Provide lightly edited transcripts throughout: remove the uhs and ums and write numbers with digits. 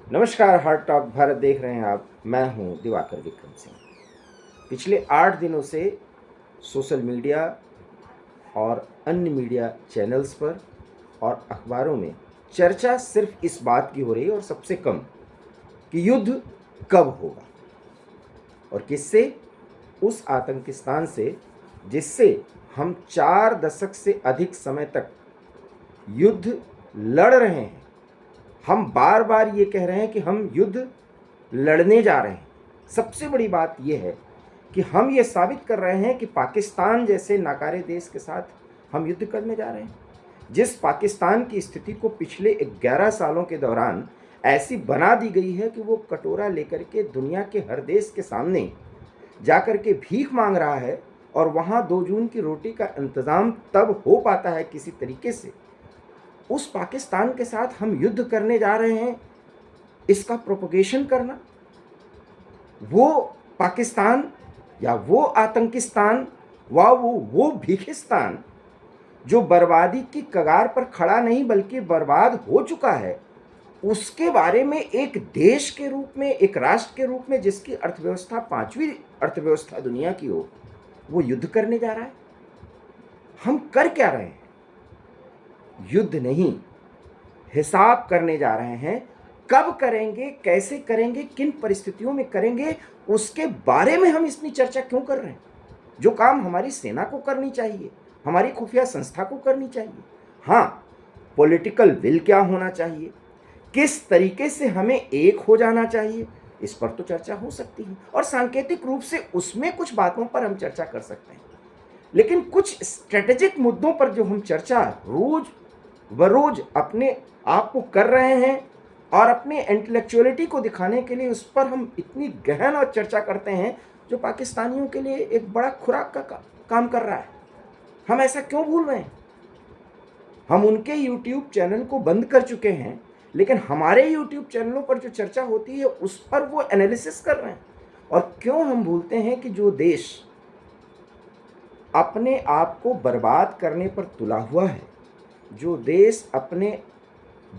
नमस्कार, heart talk Bharat देख रहे हैं आप। मैं हूं दिवाकर विक्रम सिंह। पिछले 8 दिनों से सोशल मीडिया और अन्य मीडिया चैनल्स पर और अखबारों में चर्चा सिर्फ इस बात की हो रही है, और सबसे कम, कि युद्ध कब होगा और किससे। उस आतंकिस्तान से जिससे हम 4 दशक से अधिक समय तक युद्ध लड़ रहे हैं। हम बार बार ये कह रहे हैं कि हम युद्ध लड़ने जा रहे हैं। सबसे बड़ी बात यह है कि हम ये साबित कर रहे हैं कि पाकिस्तान जैसे नाकारे देश के साथ हम युद्ध करने जा रहे हैं। जिस पाकिस्तान की स्थिति को पिछले 11 सालों के दौरान ऐसी बना दी गई है कि वो कटोरा लेकर के दुनिया के हर देश के सामने जाकर के भीख मांग रहा है, और वहाँ 2 जून की रोटी का इंतज़ाम तब हो पाता है किसी तरीके से। उस पाकिस्तान के साथ हम युद्ध करने जा रहे हैं, इसका प्रोपगेशन करना, वो पाकिस्तान या वो आतंकिस्तान व वो भीखिस्तान जो बर्बादी की कगार पर खड़ा नहीं बल्कि बर्बाद हो चुका है, उसके बारे में एक देश के रूप में, एक राष्ट्र के रूप में जिसकी अर्थव्यवस्था 5वीं अर्थव्यवस्था दुनिया की हो, वो युद्ध करने जा रहा है। हम कर क्या रहे हैं? युद्ध नहीं, हिसाब करने जा रहे हैं। कब करेंगे, कैसे करेंगे, किन परिस्थितियों में करेंगे, उसके बारे में हम इतनी चर्चा क्यों कर रहे हैं? जो काम हमारी सेना को करनी चाहिए, हमारी खुफिया संस्था को करनी चाहिए। हाँ, पॉलिटिकल विल क्या होना चाहिए, किस तरीके से हमें एक हो जाना चाहिए, इस पर तो चर्चा हो सकती है, और सांकेतिक रूप से उसमें कुछ बातों पर हम चर्चा कर सकते हैं। लेकिन कुछ स्ट्रेटेजिक मुद्दों पर जो हम चर्चा रोज बरोज अपने आप को कर रहे हैं और अपने इंटेलेक्चुअलिटी को दिखाने के लिए उस पर हम इतनी गहन और चर्चा करते हैं, जो पाकिस्तानियों के लिए एक बड़ा खुराक का काम कर रहा है। हम ऐसा क्यों भूल रहे हैं? हम उनके यूट्यूब चैनल को बंद कर चुके हैं, लेकिन हमारे यूट्यूब चैनलों पर जो चर्चा होती है उस पर वो एनालिसिस कर रहे हैं। और क्यों हम भूलते हैं कि जो देश अपने आप को बर्बाद करने पर तुला हुआ है, जो देश अपने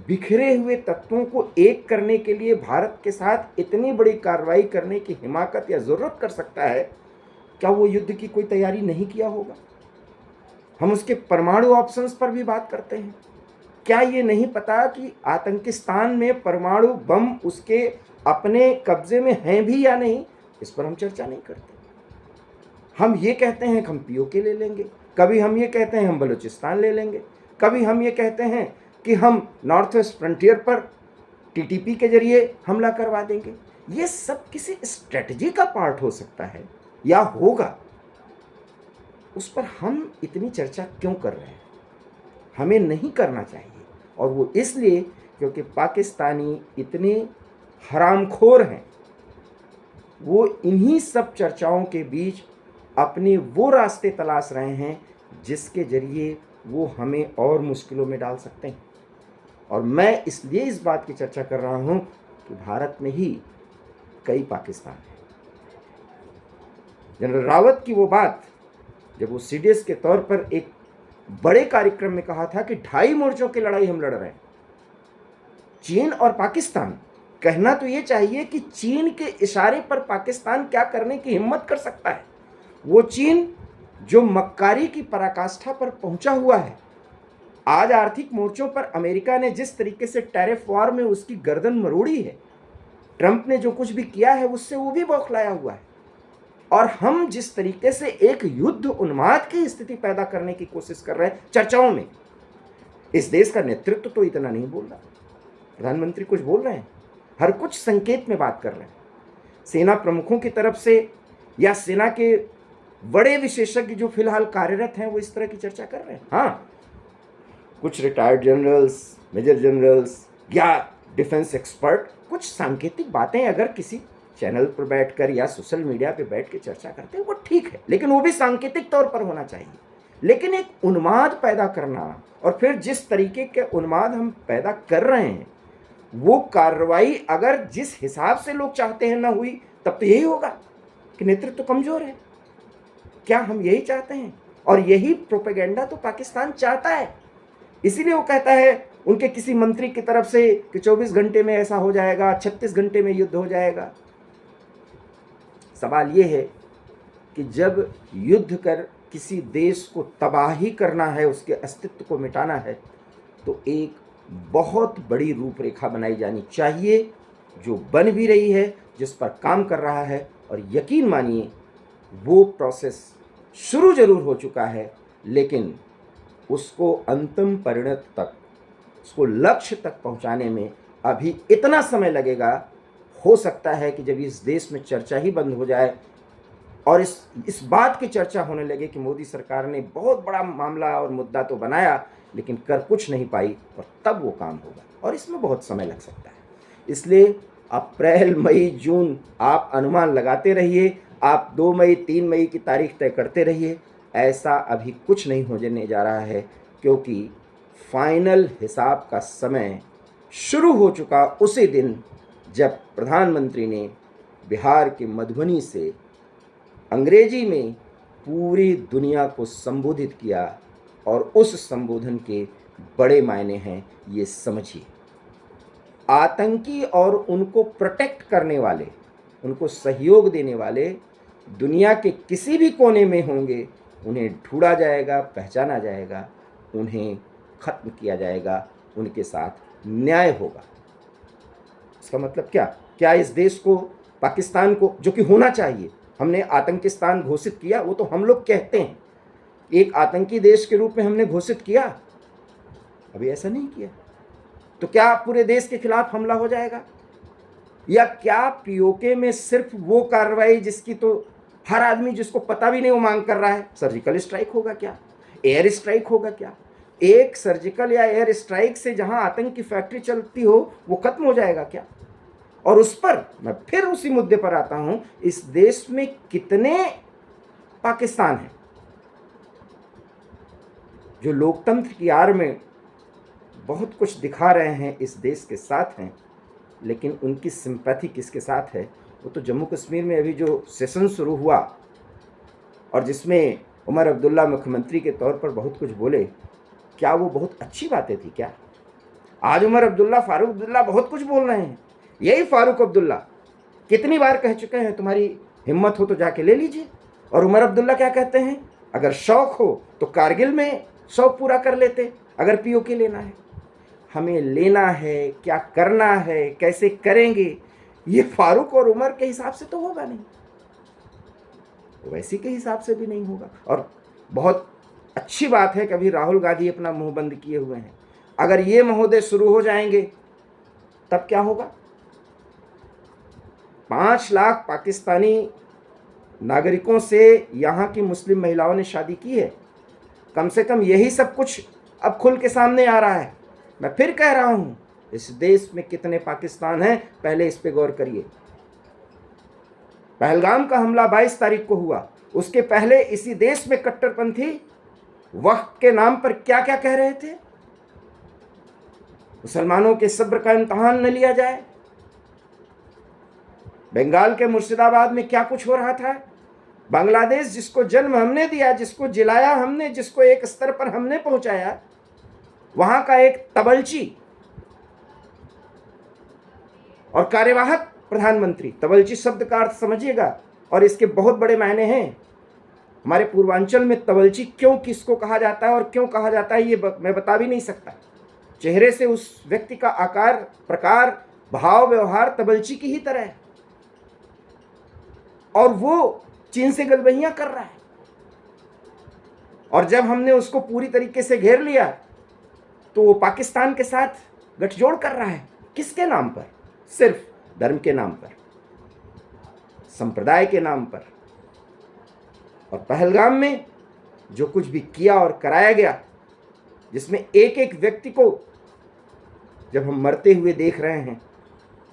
बिखरे हुए तत्वों को एक करने के लिए भारत के साथ इतनी बड़ी कार्रवाई करने की हिमाकत या ज़रूरत कर सकता है, क्या वो युद्ध की कोई तैयारी नहीं किया होगा? हम उसके परमाणु ऑप्शंस पर भी बात करते हैं। क्या ये नहीं पता कि आतंकिस्तान में परमाणु बम उसके अपने कब्जे में हैं भी या नहीं? इस पर हम चर्चा नहीं करते। हम ये कहते हैं कि हम पीओके ले लेंगे, कभी हम ये कहते हैं हम बलूचिस्तान ले लेंगे, कभी हम ये कहते हैं कि हम नॉर्थ वेस्ट फ्रंटियर पर टीटीपी के जरिए हमला करवा देंगे। ये सब किसी स्ट्रेटजी का पार्ट हो सकता है या होगा, उस पर हम इतनी चर्चा क्यों कर रहे हैं? हमें नहीं करना चाहिए, और वो इसलिए क्योंकि पाकिस्तानी इतने हरामखोर हैं। वो इन्हीं सब चर्चाओं के बीच अपने वो रास्ते तलाश रहे हैं जिसके जरिए वो हमें और मुश्किलों में डाल सकते हैं। और मैं इसलिए इस बात की चर्चा कर रहा हूं कि भारत में ही कई पाकिस्तान हैं। जनरल रावत की वो बात, जब वो सीडीएस के तौर पर एक बड़े कार्यक्रम में कहा था कि 2.5 मोर्चों की लड़ाई हम लड़ रहे हैं, चीन और पाकिस्तान, कहना तो ये चाहिए कि चीन के इशारे पर पाकिस्तान क्या करने की हिम्मत कर सकता है। वो चीन जो मक्कारी की पराकाष्ठा पर पहुंचा हुआ है। आज आर्थिक मोर्चों पर अमेरिका ने जिस तरीके से टैरिफ वॉर में उसकी गर्दन मरोड़ी है, ट्रंप ने जो कुछ भी किया है उससे वो भी बौखलाया हुआ है। और हम जिस तरीके से एक युद्ध उन्माद की स्थिति पैदा करने की कोशिश कर रहे हैं चर्चाओं में, इस देश का नेतृत्व तो इतना नहीं बोल रहा। प्रधानमंत्री कुछ बोल रहे हैं, हर कुछ संकेत में बात कर रहे हैं। सेना प्रमुखों की तरफ से या सेना के बड़े विशेषज्ञ जो फिलहाल कार्यरत हैं वो इस तरह की चर्चा कर रहे हैं। हाँ, कुछ रिटायर्ड जनरल्स, मेजर जनरल्स या डिफेंस एक्सपर्ट कुछ सांकेतिक बातें अगर किसी चैनल पर बैठकर या सोशल मीडिया पे बैठ के चर्चा करते हैं वो ठीक है, लेकिन वो भी सांकेतिक तौर पर होना चाहिए। लेकिन एक उन्माद पैदा करना, और फिर जिस तरीके के उन्माद हम पैदा कर रहे हैं, वो कार्रवाई अगर जिस हिसाब से लोग चाहते हैं ना हुई, तब तो यही होगा कि नेतृत्व कमजोर है। क्या हम यही चाहते हैं? और यही प्रोपेगेंडा तो पाकिस्तान चाहता है। इसीलिए वो कहता है उनके किसी मंत्री की तरफ से कि 24 घंटे में ऐसा हो जाएगा, 36 घंटे में युद्ध हो जाएगा। सवाल ये है कि जब युद्ध कर किसी देश को तबाही करना है, उसके अस्तित्व को मिटाना है, तो एक बहुत बड़ी रूपरेखा बनाई जानी चाहिए, जो बन भी रही है, जिस पर काम कर रहा है। और यकीन मानिए वो प्रोसेस शुरू जरूर हो चुका है, लेकिन उसको अंतिम परिणत तक, उसको लक्ष्य तक पहुंचाने में अभी इतना समय लगेगा। हो सकता है कि जब इस देश में चर्चा ही बंद हो जाए और इस बात की चर्चा होने लगे कि मोदी सरकार ने बहुत बड़ा मामला और मुद्दा तो बनाया लेकिन कर कुछ नहीं पाई, और तब वो काम होगा, और इसमें बहुत समय लग सकता है। इसलिए अप्रैल, मई, जून आप अनुमान लगाते रहिए, आप 2 मई, 3 मई की तारीख तय करते रहिए। ऐसा अभी कुछ नहीं होने जा रहा है, क्योंकि फाइनल हिसाब का समय शुरू हो चुका उसी दिन जब प्रधानमंत्री ने बिहार के मधुबनी से अंग्रेजी में पूरी दुनिया को संबोधित किया, और उस संबोधन के बड़े मायने हैं, ये समझिए। आतंकी और उनको प्रोटेक्ट करने वाले, उनको सहयोग देने वाले दुनिया के किसी भी कोने में होंगे, उन्हें ढूंढा जाएगा, पहचाना जाएगा, उन्हें खत्म किया जाएगा, उनके साथ न्याय होगा। इसका मतलब क्या इस देश को, पाकिस्तान को, जो कि होना चाहिए, हमने आतंकिस्तान घोषित किया, वो तो हम लोग कहते हैं, एक आतंकी देश के रूप में हमने घोषित किया, अभी ऐसा नहीं किया, तो क्या पूरे देश के खिलाफ हमला हो जाएगा? या क्या पीओके में सिर्फ वो कार्रवाई जिसकी तो हर आदमी, जिसको पता भी नहीं, वो मांग कर रहा है, सर्जिकल स्ट्राइक होगा क्या, एयर स्ट्राइक होगा क्या? एक सर्जिकल या एयर स्ट्राइक से जहां आतंक की फैक्ट्री चलती हो वो खत्म हो जाएगा क्या? और उस पर मैं फिर उसी मुद्दे पर आता हूं, इस देश में कितने पाकिस्तान हैं जो लोकतंत्र की आड़ में बहुत कुछ दिखा रहे हैं, इस देश के साथ हैं, लेकिन उनकी सिंपैथी किसके साथ है? वो तो जम्मू कश्मीर में अभी जो सेशन शुरू हुआ और जिसमें उमर अब्दुल्ला मुख्यमंत्री के तौर पर बहुत कुछ बोले, क्या वो बहुत अच्छी बातें थी क्या? आज उमर अब्दुल्ला, फारूक अब्दुल्ला बहुत कुछ बोल रहे हैं। यही फारूक अब्दुल्ला कितनी बार कह चुके हैं, तुम्हारी हिम्मत हो तो जाके ले लीजिए। और उमर अब्दुल्ला क्या कहते हैं? अगर शौक हो तो कारगिल में शौक पूरा कर लेते, अगर पीओके लेना है। हमें लेना है, क्या करना है, कैसे करेंगे, ये फारूक और उमर के हिसाब से तो होगा नहीं, वैसी के हिसाब से भी नहीं होगा। और बहुत अच्छी बात है कि अभी राहुल गांधी अपना मुंह बंद किए हुए हैं। अगर ये महोदय शुरू हो जाएंगे तब क्या होगा? 5 लाख पाकिस्तानी नागरिकों से यहाँ की मुस्लिम महिलाओं ने शादी की है। कम से कम यही सब कुछ अब खुल के सामने आ रहा है। मैं फिर कह रहा हूँ, इस देश में कितने पाकिस्तान हैं, पहले इस पे गौर करिए। पहलगाम का हमला 22 तारीख को हुआ, उसके पहले इसी देश में कट्टरपंथी वक्त के नाम पर क्या क्या कह रहे थे। मुसलमानों के सब्र का इम्तहान न लिया जाए। बंगाल के मुर्शिदाबाद में क्या कुछ हो रहा था। बांग्लादेश जिसको जन्म हमने दिया, जिसको जिलाया हमने, जिसको एक स्तर पर हमने पहुंचाया, वहां का एक तबलची और कार्यवाहक प्रधानमंत्री, तबलची शब्द का अर्थ समझिएगा और इसके बहुत बड़े मायने हैं। हमारे पूर्वांचल में तबलची क्यों, किसको कहा जाता है और क्यों कहा जाता है, ये मैं बता भी नहीं सकता। चेहरे से उस व्यक्ति का आकार, प्रकार, भाव, व्यवहार तबलची की ही तरह है, और वो चीन से गलबहियां कर रहा है। और जब हमने उसको पूरी तरीके से घेर लिया तो वो पाकिस्तान के साथ गठजोड़ कर रहा है। किसके नाम पर? सिर्फ धर्म के नाम पर, संप्रदाय के नाम पर। और पहलगाम में जो कुछ भी किया और कराया गया, जिसमें एक एक व्यक्ति को जब हम मरते हुए देख रहे हैं,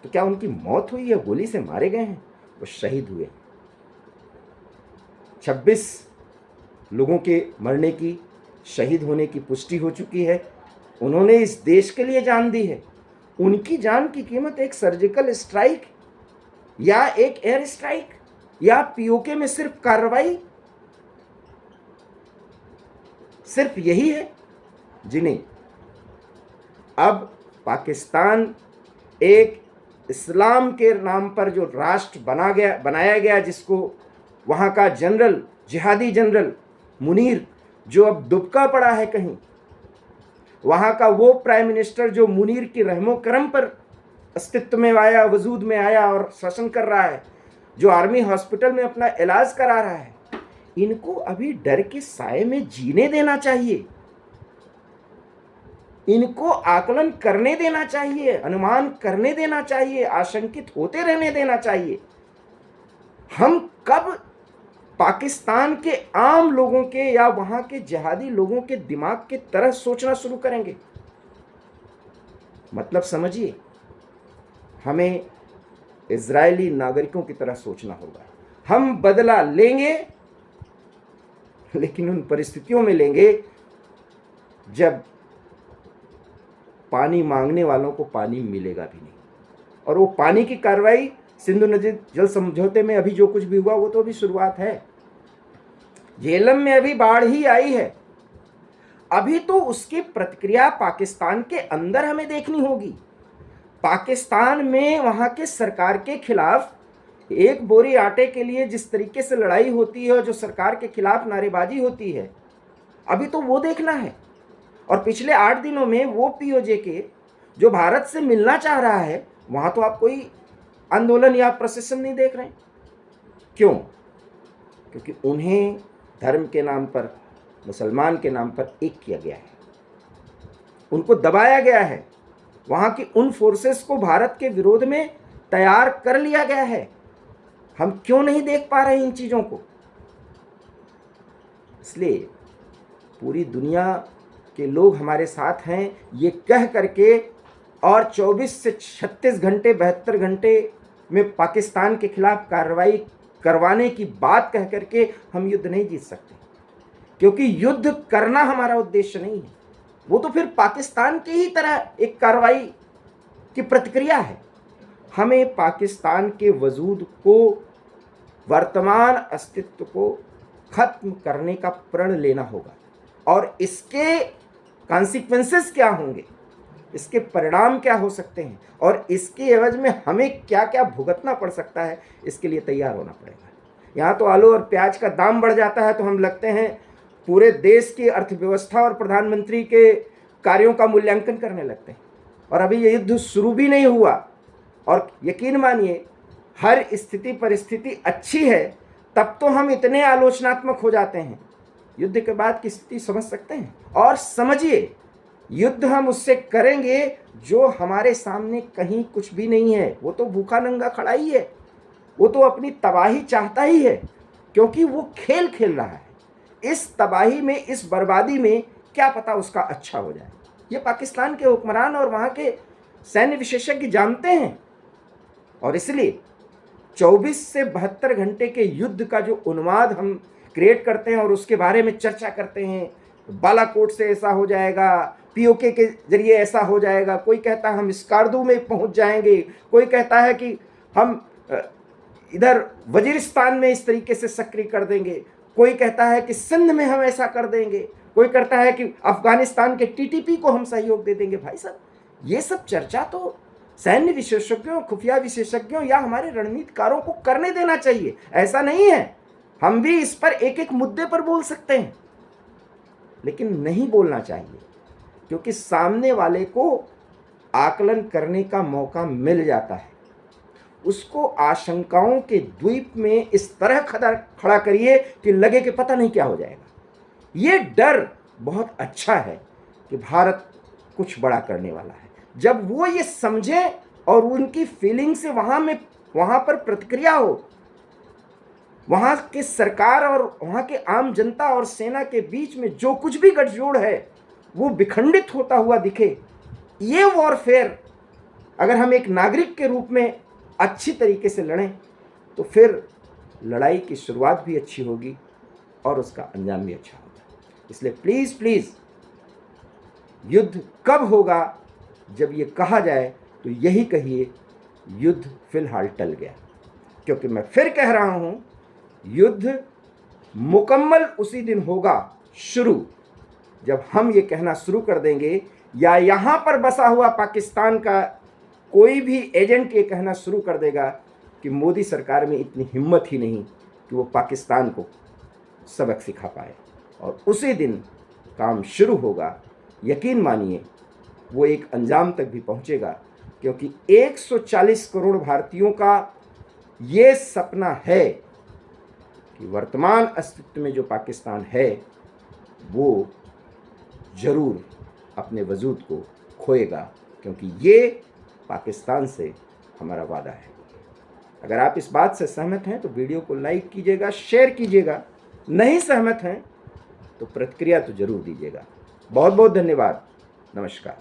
तो क्या उनकी मौत हुई या गोली से मारे गए हैं? वो शहीद हुए। 26 लोगों के मरने की, शहीद होने की पुष्टि हो चुकी है। उन्होंने इस देश के लिए जान दी है। उनकी जान की कीमत एक सर्जिकल स्ट्राइक या एक एयर स्ट्राइक या पीओके में सिर्फ कार्रवाई, सिर्फ यही है जिन्हें अब पाकिस्तान एक इस्लाम के नाम पर जो राष्ट्र बनाया गया, जिसको वहाँ का जनरल, जिहादी जनरल मुनीर, जो अब दुबका पड़ा है कहीं, वहाँ का वो प्राइम मिनिस्टर जो मुनीर की रहमो करम पर अस्तित्व में आया, वजूद में आया और शासन कर रहा है, जो आर्मी हॉस्पिटल में अपना इलाज करा रहा है, इनको अभी डर के साए में जीने देना चाहिए। इनको आकलन करने देना चाहिए, अनुमान करने देना चाहिए, आशंकित होते रहने देना चाहिए। हम कब पाकिस्तान के आम लोगों के या वहां के जिहादी लोगों के दिमाग की तरह सोचना शुरू करेंगे? मतलब समझिए, हमें इजरायली नागरिकों की तरह सोचना होगा। हम बदला लेंगे, लेकिन उन परिस्थितियों में लेंगे जब पानी मांगने वालों को पानी मिलेगा भी नहीं। और वो पानी की कार्रवाई सिंधु नदी जल समझौते में अभी जो कुछ भी हुआ वो तो अभी शुरुआत है। झेलम में अभी बाढ़ ही आई है, अभी तो उसकी प्रतिक्रिया पाकिस्तान के अंदर हमें देखनी होगी। पाकिस्तान में वहां के सरकार के खिलाफ एक बोरी आटे के लिए जिस तरीके से लड़ाई होती है और जो सरकार के खिलाफ नारेबाजी होती है, अभी तो वो देखना है। और पिछले 8 दिनों में वो पीओजे के जो भारत से मिलना चाह रहा है, वहां तो आप कोई आंदोलन या प्रोसेशन नहीं देख रहे हैं। क्यों? क्योंकि उन्हें धर्म के नाम पर, मुसलमान के नाम पर एक किया गया है, उनको दबाया गया है, वहां की उन फोर्सेस को भारत के विरोध में तैयार कर लिया गया है। हम क्यों नहीं देख पा रहे इन चीजों को? इसलिए पूरी दुनिया के लोग हमारे साथ हैं ये कह करके, और 24 से 36 घंटे 72 घंटे में पाकिस्तान के खिलाफ कार्रवाई करवाने की बात कह करके हम युद्ध नहीं जीत सकते। क्योंकि युद्ध करना हमारा उद्देश्य नहीं है, वो तो फिर पाकिस्तान की ही तरह एक कार्रवाई की प्रतिक्रिया है। हमें पाकिस्तान के वजूद को, वर्तमान अस्तित्व को खत्म करने का प्रण लेना होगा। और इसके कॉन्सिक्वेंसेस क्या होंगे, इसके परिणाम क्या हो सकते हैं, और इसके एवज में हमें क्या क्या भुगतना पड़ सकता है, इसके लिए तैयार होना पड़ेगा। यहाँ तो आलू और प्याज का दाम बढ़ जाता है तो हम लगते हैं पूरे देश की अर्थव्यवस्था और प्रधानमंत्री के कार्यों का मूल्यांकन करने लगते हैं। और अभी ये युद्ध शुरू भी नहीं हुआ, और यकीन मानिए हर स्थिति परिस्थिति अच्छी है तब तो हम इतने आलोचनात्मक हो जाते हैं। युद्ध के बाद की स्थिति समझ सकते हैं। और समझिए, युद्ध हम उससे करेंगे जो हमारे सामने कहीं कुछ भी नहीं है, वो तो भूखा नंगा खड़ा ही है, वो तो अपनी तबाही चाहता ही है, क्योंकि वो खेल खेल रहा है। इस तबाही में, इस बर्बादी में क्या पता उसका अच्छा हो जाए। ये पाकिस्तान के हुक्मरान और वहाँ के सैन्य विशेषज्ञ जानते हैं। और इसलिए 24 से 72 घंटे के युद्ध का जो उन्माद हम क्रिएट करते हैं और उसके बारे में चर्चा करते हैं, बालाकोट से ऐसा हो जाएगा, पीओके के जरिए ऐसा हो जाएगा, कोई कहता है हम स्कार्दू में पहुंच जाएंगे, कोई कहता है कि हम इधर वजीरिस्तान में इस तरीके से सक्रिय कर देंगे, कोई कहता है कि सिंध में हम ऐसा कर देंगे, कोई कहता है कि अफगानिस्तान के टीटीपी को हम सहयोग दे देंगे। भाई साहब, ये सब चर्चा तो सैन्य विशेषज्ञों, खुफिया विशेषज्ञों या हमारे रणनीतिकारों को करने देना चाहिए। ऐसा नहीं है, हम भी इस पर एक एक मुद्दे पर बोल सकते हैं, लेकिन नहीं बोलना चाहिए, क्योंकि सामने वाले को आकलन करने का मौका मिल जाता है। उसको आशंकाओं के द्वीप में इस तरह खड़ा करिए कि लगे कि पता नहीं क्या हो जाएगा। ये डर बहुत अच्छा है कि भारत कुछ बड़ा करने वाला है। जब वो ये समझे और उनकी फीलिंग से वहाँ पर प्रतिक्रिया हो, वहाँ के सरकार और वहाँ के आम जनता और सेना के बीच में जो कुछ भी गठजोड़ है वो विखंडित होता हुआ दिखे, ये वॉरफेयर अगर हम एक नागरिक के रूप में अच्छी तरीके से लड़ें तो फिर लड़ाई की शुरुआत भी अच्छी होगी और उसका अंजाम भी अच्छा होगा। इसलिए प्लीज़ प्लीज़, युद्ध कब होगा? जब ये कहा जाए तो यही कहिए, युद्ध फिलहाल टल गया। क्योंकि मैं फिर कह रहा हूं, युद्ध मुकम्मल उसी दिन होगा शुरू, जब हम ये कहना शुरू कर देंगे या यहाँ पर बसा हुआ पाकिस्तान का कोई भी एजेंट ये कहना शुरू कर देगा कि मोदी सरकार में इतनी हिम्मत ही नहीं कि वो पाकिस्तान को सबक सिखा पाए, और उसी दिन काम शुरू होगा। यकीन मानिए वो एक अंजाम तक भी पहुंचेगा, क्योंकि 140 करोड़ भारतीयों का ये सपना है कि वर्तमान अस्तित्व में जो पाकिस्तान है वो ज़रूर अपने वजूद को खोएगा, क्योंकि ये पाकिस्तान से हमारा वादा है। अगर आप इस बात से सहमत हैं तो वीडियो को लाइक कीजिएगा, शेयर कीजिएगा। नहीं सहमत हैं तो प्रतिक्रिया तो ज़रूर दीजिएगा। बहुत बहुत धन्यवाद। नमस्कार।